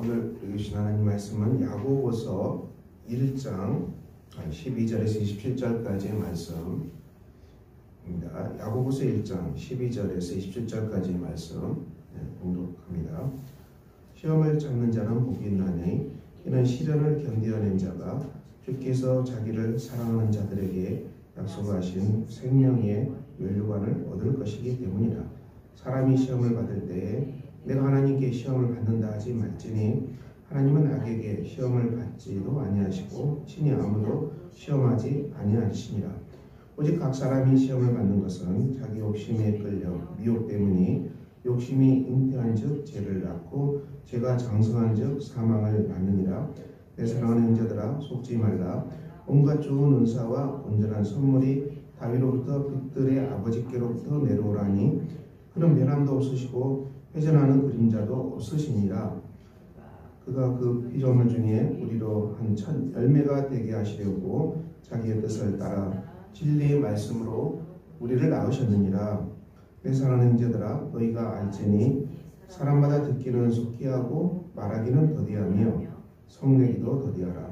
오늘 읽으신 하나님 말씀은 야고보서 1장 12절에서 27절까지의 말씀입니다. 야고보서 1장 12절에서 27절까지의 말씀 공독합니다. 시험을 참는 자는 복이 있나니 이는 시련을 견디어낸 자가 주께서 자기를 사랑하는 자들에게 약속하신 생명의 면류관을 얻을 것이기 때문이라. 사람이 시험을 받을 때에 내가 하나님께 시험을 받는다 하지 말지니 하나님은 악에게 시험을 받지도 아니하시고 친히 아무도 시험하지 아니하시니라. 오직 각 사람이 시험을 받는 것은 자기 욕심에 끌려 미혹 때문이 욕심이 잉태한 즉 죄를 낳고 죄가 장성한 즉 사망을 낳느니라. 내 사랑하는 형제들아 속지 말라. 온갖 좋은 은사와 온전한 선물이 다윗로부터 빛들의 아버지께로부터 내려오라니 그는 멸함도 없으시고 회전하는 그림자도 없으시니라. 그가 그 피조물 중에 우리로 한 첫 열매가 되게 하시려고 자기의 뜻을 따라 진리의 말씀으로 우리를 낳으셨느니라. 내 사랑하는 형제들아 너희가 알지니 사람마다 듣기는 속히 하고 말하기는 더디하며 성내기도 더디하라.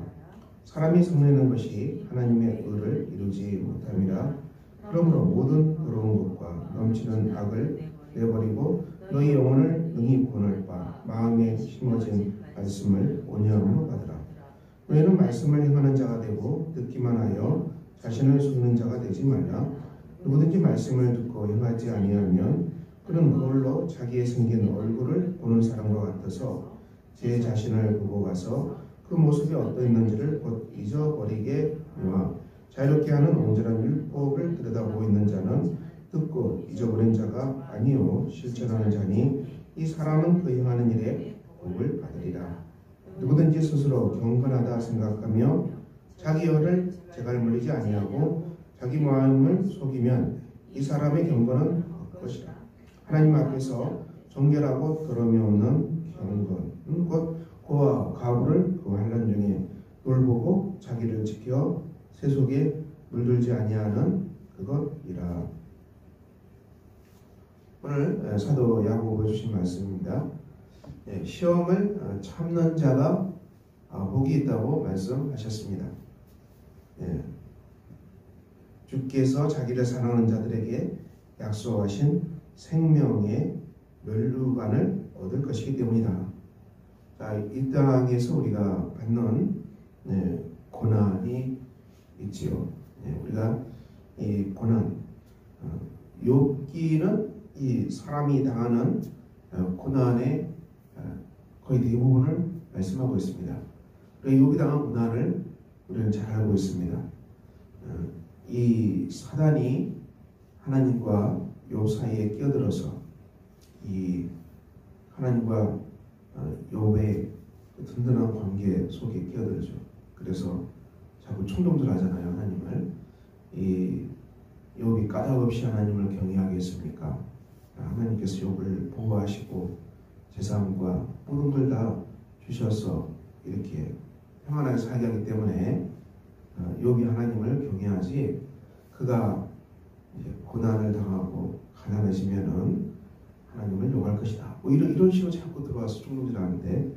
사람이 성내는 것이 하나님의 의를 이루지 못함이라. 그러므로 모든 더러운 것과 넘치는 악을 내버리고 너희 영혼을 능히 구원할 바 마음에 심어진 말씀을 온유함으로 받으라. 너희는 말씀을 행하는 자가 되고 듣기만 하여 자신을 속이는 자가 되지 말라. 누구든지 말씀을 듣고 행하지 아니하면 그는 그걸로 자기의 생긴 얼굴을 보는 사람과 같아서 제 자신을 보고 가서 그 모습이 어떠했는지를 곧 잊어버리게 하노라. 자유롭게 하는 온전한 율법을 들여다보고 있는 자는 듣고 잊어버린 자가 아니요 실천하는 자니 이 사람은 그 행하는 일에 복을 받으리라. 누구든지 스스로 경건하다 생각하며 자기 혀를 재갈 물리지 아니하고 자기 마음을 속이면 이 사람의 경건은 헛것이라. 하나님 앞에서 정결하고 더러움이 없는 경건은 곧 고와 가부를 그 환난 중에 돌보고 자기를 지켜 세속에 물들지 아니하는 그것이라. 오늘 사도 야고보가 주신 말씀입니다. 시험을 참는 자가 복이 있다고 말씀하셨습니다. 주께서 자기를 사랑하는 자들에게 약속하신 생명의 면류관을 얻을 것이기 때문이다. 이 땅에서 우리가 받는 고난이 있지요. 우리가 이 고난, 욥기는 이 사람이 당하는 고난의 거의 대부분을 말씀하고 있습니다. 욥이 당한 고난을 우리는 잘 알고 있습니다. 이 사단이 하나님과 욥 사이에 끼어들어서 이 하나님과 욥의 든든한 관계 속에 끼어들죠. 그래서 자꾸 충동들 하잖아요. 하나님을. 이 욥이 까닭없이 하나님을 경외하겠습니까? 하나님께서 욥을 보호하시고 재산과 모든 걸 다 주셔서 이렇게 평안하게 살게 하기 때문에 욥이 하나님을 경외하지, 그가 이제 고난을 당하고 가난해지면은 하나님을 욕할 것이다. 뭐 이런 식으로 자꾸 들어와서 충동질하는데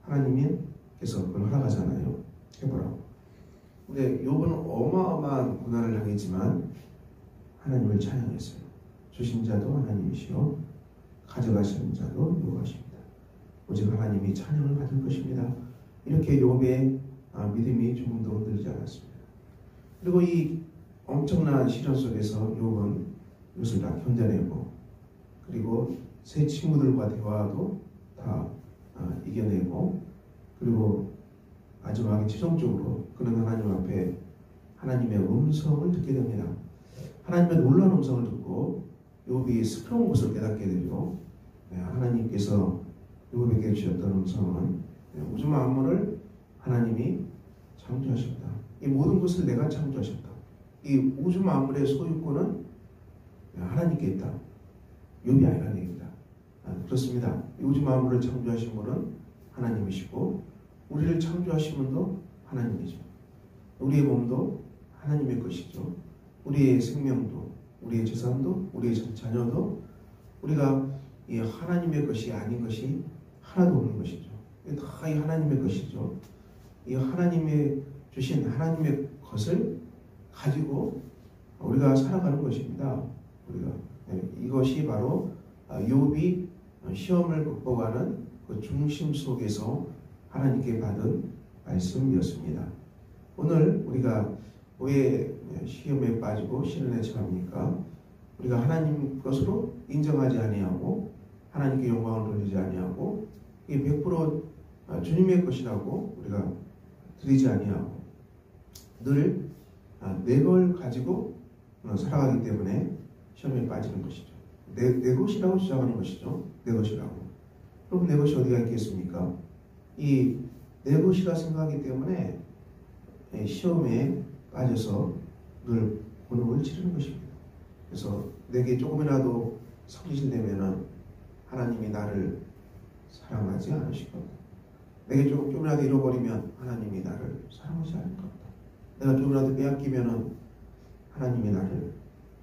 하나님께서 그걸 허락하잖아요. 해보라고. 근데 욥은 어마어마한 고난을 당했지만 하나님을 찬양했어요. 주신 자도 하나님이시요 가져가시는 자도 여호와십니다. 오직 하나님이 찬양을 받을 것입니다. 이렇게 욥의 믿음이 조금도 흔들리지 않았습니다. 그리고 이 엄청난 시련 속에서 욥은 이것을 다 견뎌내고, 그리고 새 친구들과 대화도 다 이겨내고, 그리고 마지막에 최종적으로 그는 하나님 앞에 하나님의 음성을 듣게 됩니다. 하나님의 놀라운 음성을 듣고 욥이 스스러운 것을 깨닫게 되죠. 하나님께서 욥에게 주셨던 음성은 우주 만물을 하나님이 창조하셨다. 이 모든 것을 내가 창조하셨다. 이 우주 만물의 소유권은 하나님께 있다. 욥이 아니라는 얘기입니다. 그렇습니다. 이 우주 만물을 창조하신 분은 하나님이시고 우리를 창조하신 분도 하나님이죠. 우리의 몸도 하나님의 것이죠. 우리의 생명도, 우리의 재산도, 우리의 자녀도 우리가 이 하나님의 것이 아닌 것이 하나도 없는 것이죠. 이게 다 이 하나님의 것이죠. 이 하나님의 주신 하나님의 것을 가지고 우리가 살아가는 것입니다. 우리가 이것이 바로 욥이 시험을 극복하는 그 중심 속에서 하나님께 받은 말씀이었습니다. 오늘 우리가 왜 시험에 빠지고 시련에 처합니까? 우리가 하나님 것으로 인정하지 아니하고 하나님께 영광을 돌리지 아니하고 이게 100% 주님의 것이라고 우리가 드리지 아니하고 늘 내 걸 가지고 살아가기 때문에 시험에 빠지는 것이죠. 내 것이라고 주장하는 것이죠. 내 것이라고. 그럼 내 것이 어디가 있겠습니까? 이 내 것이라 생각하기 때문에 시험에 빠져서 늘 곤혹을 치르는 것입니다. 그래서 내게 조금이라도 성질되면은 하나님이 나를 사랑하지 않으실 겁니다. 내게 조금이라도 잃어버리면 하나님이 나를 사랑하지 않을 겁니다. 내가 조금이라도 빼앗기면은 하나님이 나를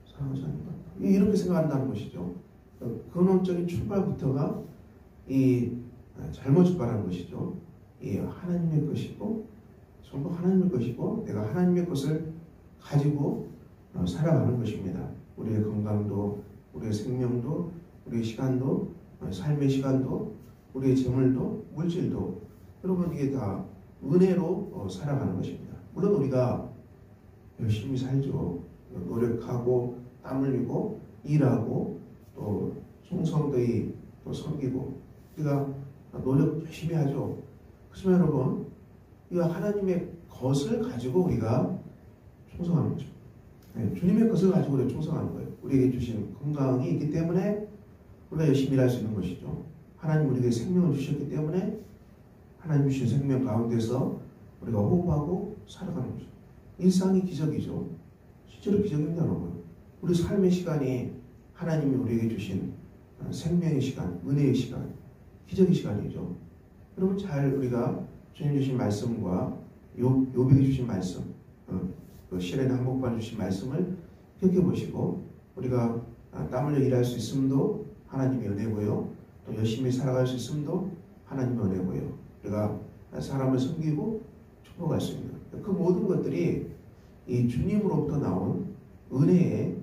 사랑하지 않을 겁니다. 이렇게 생각한다는 것이죠. 근원적인 출발부터가 이 잘못 출발하는 것이죠. 이 하나님의 것이고 전부 하나님의 것이고 내가 하나님의 것을 가지고 살아가는 것입니다. 우리의 건강도 우리의 생명도 우리의 시간도 삶의 시간도 우리의 재물도 물질도 여러분 이게 다 은혜로 살아가는 것입니다. 물론 우리가 열심히 살죠. 노력하고 땀 흘리고 일하고 또 충성되이 또 섬기고 우리가 노력 열심히 하죠. 그렇지만 여러분 이 하나님의 것을 가지고 우리가 충성하는 거죠. 주님의 것을 가지고 우리가 충성하는 거예요. 우리에게 주신 건강이 있기 때문에 우리가 열심히 일할 수 있는 것이죠. 하나님 우리에게 생명을 주셨기 때문에 하나님 주신 생명 가운데서 우리가 호흡하고 살아가는 거죠. 일상이 기적이죠. 실제로 기적입니다. 우리 삶의 시간이 하나님이 우리에게 주신 생명의 시간, 은혜의 시간, 기적의 시간이죠. 여러분 잘 우리가 주님 주신 말씀과 욥에게 주신 말씀, 그 시련의 한복판 주신 말씀을 겪어보시고 우리가 땀 흘려 일할 수 있음도 하나님의 은혜고요. 또 열심히 살아갈 수 있음도 하나님의 은혜고요. 우리가 사람을 섬기고 축복할 수 있는 그 모든 것들이 이 주님으로부터 나온 은혜의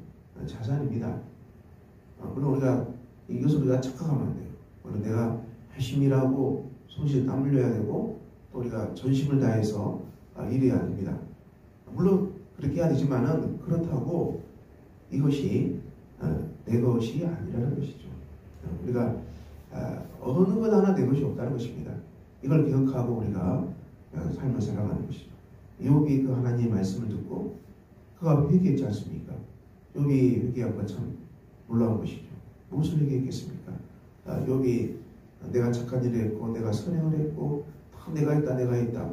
자산입니다. 물론 우리가 이것을 우리가 착각하면 안 돼요. 물론 내가 열심히 일하고 손실에 땀 흘려야 되고 또 우리가 전심을 다해서 일해야 됩니다. 물론 그렇게 해야 되지만은 그렇다고 이것이 내 것이 아니라는 것이죠. 우리가 어느 것 하나 내 것이 없다는 것입니다. 이걸 기억하고 우리가 삶을 살아가는 것이죠. 욥이 그 하나님의 말씀을 듣고 그가 회개했지 않습니까? 욥이 회개한 건 참 놀라운 것이죠. 무엇을 회개했겠습니까? 욥이 내가 착한 일을 했고 내가 선행을 했고 다 내가 했다.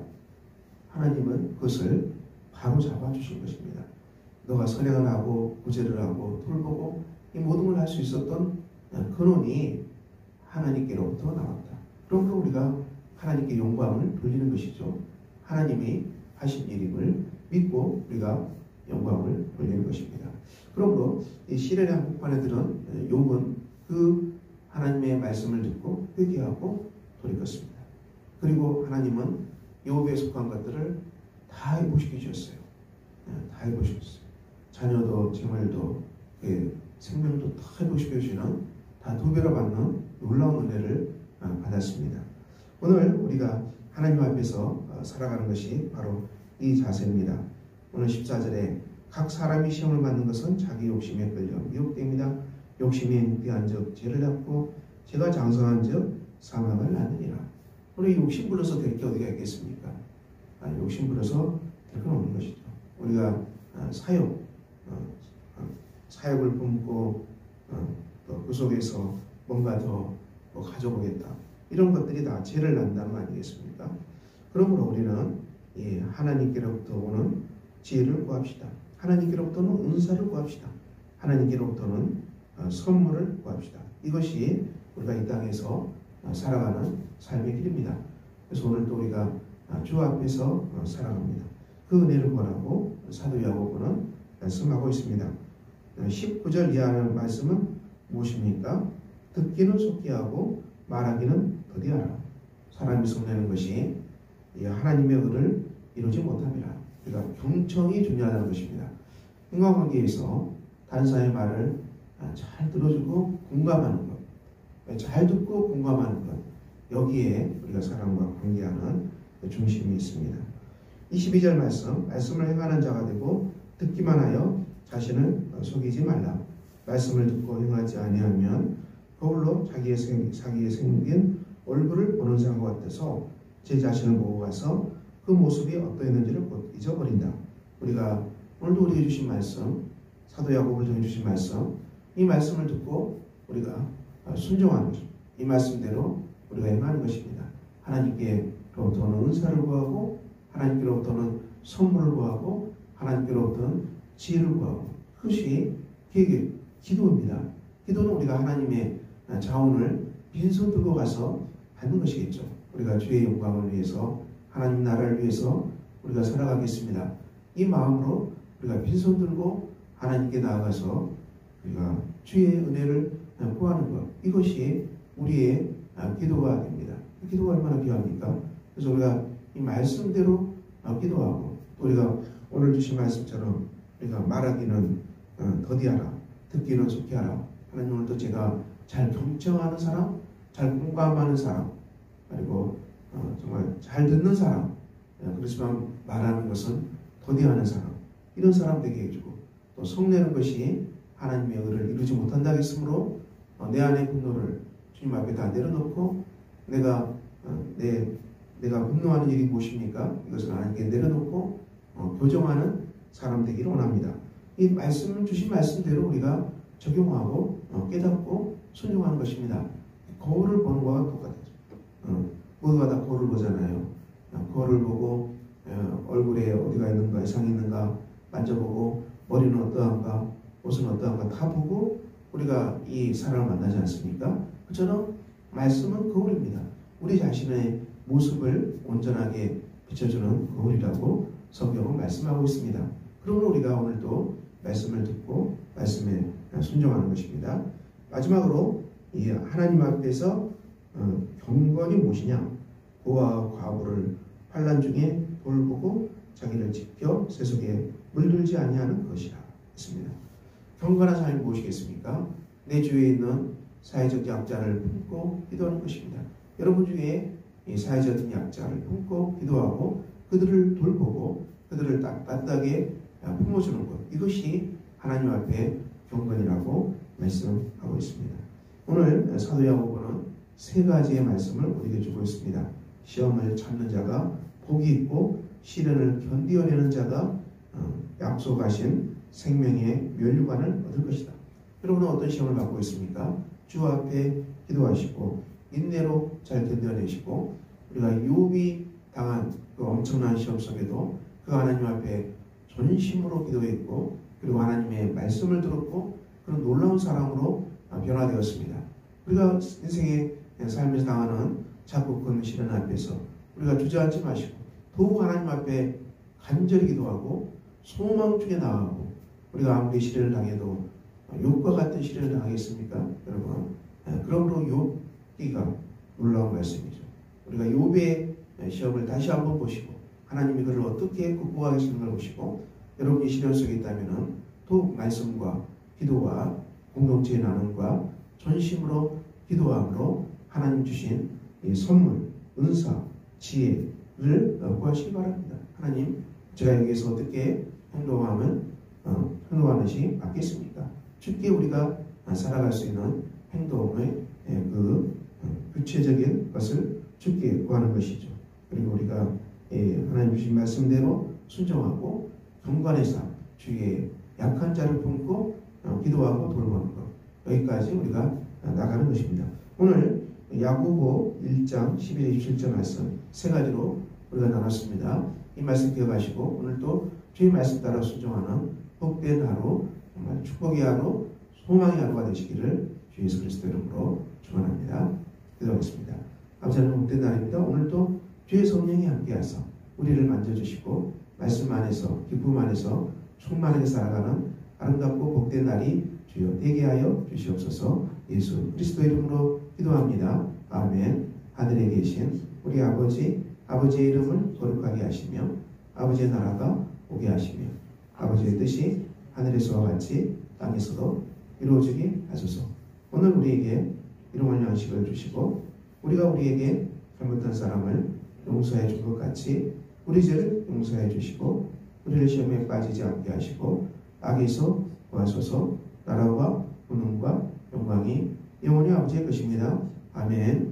하나님은 그것을 바로 잡아주신 것입니다. 너가 선행을 하고 구제를 하고 돌보고 이 모든 걸 할 수 있었던 근원이 하나님께로부터 나왔다. 그러므로 우리가 하나님께 영광을 돌리는 것이죠. 하나님이 하신 일임을 믿고 우리가 영광을 돌리는 것입니다. 그러므로 이 시련의 한복판에 들은 욥은 그 하나님의 말씀을 듣고 회개하고 돌이켰습니다. 그리고 하나님은 욥에 속한 것들을 다 회복시켜 주셨어요. 다 회복시켰어요. 자녀도 재물도 생명도 다 회복시켜 주시는 다 두 배로 받는 놀라운 은혜를 받았습니다. 오늘 우리가 하나님 앞에서 살아가는 것이 바로 이 자세입니다. 오늘 14절에 각 사람이 시험을 받는 것은 자기 욕심에 끌려 미혹됩니다. 욕심이 잉태한 즉 죄를 낳고 죄가 장성한 즉 사망을 낳느니라. 우리 욕심 불러서 될 게 어디가 있겠습니까? 욕심 불러서 될 건 없는 것이죠. 우리가 사욕을 품고 또 그 속에서 뭔가 더 가져보겠다. 이런 것들이 다 죄를 낳는다는 거 아니겠습니까? 그러므로 우리는 하나님께로부터 오는 지혜를 구합시다. 하나님께로부터는 은사를 구합시다. 하나님께로부터는 선물을 구합시다. 이것이 우리가 이 땅에서 살아가는 삶의 길입니다. 그래서 오늘 또 우리가 주 앞에서 살아갑니다. 그 은혜를 구하라고 사도 야고보는 말씀하고 있습니다. 19절 이하의 말씀은 무엇입니까? 듣기는 속히 하고 말하기는 더디하라. 사람이 성내는 것이 이 하나님의 의를 이루지 못합니다. 그러니까 경청이 중요하다는 것입니다. 인간관계에서 다른 사람의 말을 잘 들어주고 공감하는 것, 잘 듣고 공감하는 것, 여기에 우리가 사람과 관계하는 중심이 있습니다. 22절 말씀을 행하는 자가 되고 듣기만 하여 자신을 속이지 말라. 말씀을 듣고 행하지 아니하면 거울로 자기의 생긴 얼굴을 보는 사람과 같아서 제 자신을 보고 가서 그 모습이 어떠했는지를 곧 잊어버린다. 우리가 오늘도 우리에게 주신 말씀, 사도 야고보를 통해 주신 말씀, 이 말씀을 듣고 우리가 순종하는 것, 이 말씀대로 우리가 행하는 것입니다. 하나님께로부터는 은사를 구하고 하나님께로부터는 선물을 구하고 하나님께로부터는 지혜를 구하고, 그것이 기도입니다. 기도는 우리가 하나님의 자원을 빈손 들고 가서 받는 것이겠죠. 우리가 주의 영광을 위해서, 하나님 나라를 위해서 우리가 살아가겠습니다. 이 마음으로 우리가 빈손 들고 하나님께 나아가서 우리가 주의 은혜를 구하는 것, 이것이 우리의 기도가 됩니다. 기도가 얼마나 귀합니까? 그래서 우리가 이 말씀대로 기도하고, 우리가 오늘 주신 말씀처럼 우리가 말하기는 더디하라, 듣기는 속히 하라. 하나님, 오늘도 제가 잘 경청하는 사람, 잘 공감하는 사람, 그리고 정말 잘 듣는 사람, 그렇지만 말하는 것은 더디하는 사람, 이런 사람 되게 해주고, 또 성내는 것이 하나님의 의를 이루지 못한다 했으므로 내 안의 분노를 주님 앞에 다 내려놓고, 내가 분노하는 일이 무엇입니까? 이것을 하나님께 내려놓고 교정하는 사람 되기를 원합니다. 이 말씀 주신 말씀대로 우리가 적용하고 깨닫고 순종하는 것입니다. 거울을 보는 것과 똑같아요. 모두가 다 거울을 보잖아요. 거울을 보고 얼굴에 어디가 있는가, 이상이 있는가 만져보고, 머리는 어떠한가, 옷은 어떠한가 다 보고 우리가 이 사람을 만나지 않습니까? 그처럼 말씀은 거울입니다. 우리 자신의 모습을 온전하게 비춰주는 거울이라고 성경은 말씀하고 있습니다. 그러므로 우리가 오늘도 말씀을 듣고 말씀에 순종하는 것입니다. 마지막으로 이 하나님 앞에서 경건이 무엇이냐? 고아와 과부를 환난 중에 돌보고 자기를 지켜 세속에 물들지 아니하는 것이라 했습니다. 경건한 삶이 무엇이겠습니까? 내 주위에 있는 사회적 약자를 품고 기도하는 것입니다. 여러분 중에 이 사회적인 약자를 품고 기도하고 그들을 돌보고 그들을 따뜻하게 품어주는 것, 이것이 하나님 앞에 경건이라고 말씀하고 있습니다. 오늘 사도 야고보는 세 가지의 말씀을 우리에게 주고 있습니다. 시험을 참는 자가 복이 있고 시련을 견디어내는 자가 약속하신 생명의 면류관을 얻을 것이다. 여러분은 어떤 시험을 받고 있습니까? 주 앞에 기도하시고 인내로 잘 견뎌내시고, 우리가 욥이 당한 그 엄청난 시험 속에도 그 하나님 앞에 전심으로 기도했고, 그리고 하나님의 말씀을 들었고 그런 놀라운 사람으로 변화되었습니다. 우리가 인생의 삶에서 당하는 자꾸 큰 시련 앞에서 우리가 주저앉지 마시고 더욱 하나님 앞에 간절히 기도하고 소망 중에 나아가고, 우리가 아무리 시련을 당해도 욥과 같은 시련을 당하겠습니까? 여러분, 그러므로 욥기가 놀라운 말씀이죠. 우리가 욥의 시험을 다시 한번 보시고 하나님이 그를 어떻게 극복하시는 걸 보시고, 여러분이 시련 속에 있다면 더욱 말씀과 기도와 공동체의 나눔과 전심으로 기도함으로 하나님 주신 이 선물, 은사, 지혜를 구하시기 바랍니다. 하나님, 제가 여기에서 어떻게 행동하는 것이 맞겠습니까? 주께 우리가 살아갈 수 있는 행동의 그 구체적인 것을 주께 구하는 것이죠. 그리고 우리가 하나님 주신 말씀대로 순종하고 경건의 삶, 주의 약한 자를 품고 기도하고 돌보는 것, 여기까지 우리가 나가는 것입니다. 오늘 야고보 1장 12-17절 말씀 세 가지로 우리가 나눴습니다. 이 말씀 기억하시고 오늘도 주의 말씀 따라 순종하는 복된 하루, 정말 축복의 하루, 소망의 하루가 되시기를 주 예수 그리스도 이름으로 축원합니다. 기도하겠습니다. 감사하는 복된 날입니다. 오늘도 주의 성령이 함께하사 우리를 만져주시고 말씀 안에서, 기쁨 안에서 충만하게 살아가는 아름답고 복된 날이 주여 되게 하여 주시옵소서. 예수 그리스도 이름으로 기도합니다. 아멘. 하늘에 계신 우리 아버지의 이름을 거룩하게 하시며 아버지의 나라가 오게 하시며 아버지의 뜻이 하늘에서와 같이 땅에서도 이루어지게 하소서. 오늘 우리에게 일용할 양식을 주시고 우리가 우리에게 잘못한 사람을 용서해 준 것 같이 우리 죄를 용서해 주시고 우리를 시험에 빠지지 않게 하시고 악에서 구하소서. 나라와 권능과 영광이 영원히 아버지의 것입니다. 아멘.